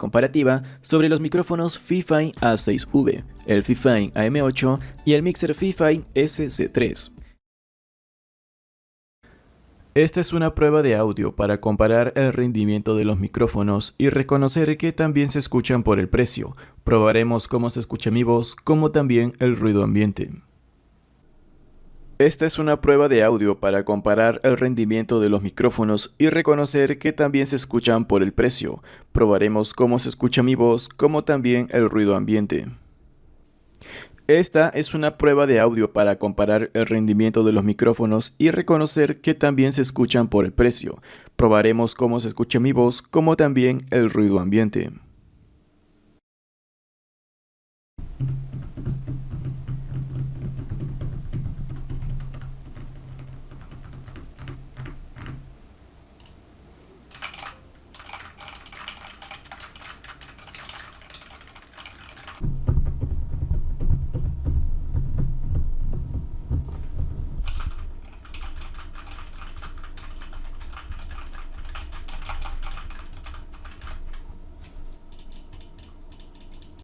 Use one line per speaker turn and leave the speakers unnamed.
comparativa sobre los micrófonos FIFINE A6V, el FIFINE AM8 y el mixer FIFINE SC3. Esta es una prueba de audio para comparar el rendimiento de los micrófonos y reconocer que también se escuchan por el precio. Probaremos cómo se escucha mi voz, como también el ruido ambiente. Esta es una prueba de audio para comparar el rendimiento de los micrófonos y reconocer que también se escuchan por el precio. Probaremos cómo se escucha mi voz, como también el ruido ambiente. Esta es una prueba de audio para comparar el rendimiento de los micrófonos y reconocer que también se escuchan por el precio. Probaremos cómo se escucha mi voz, como también el ruido ambiente.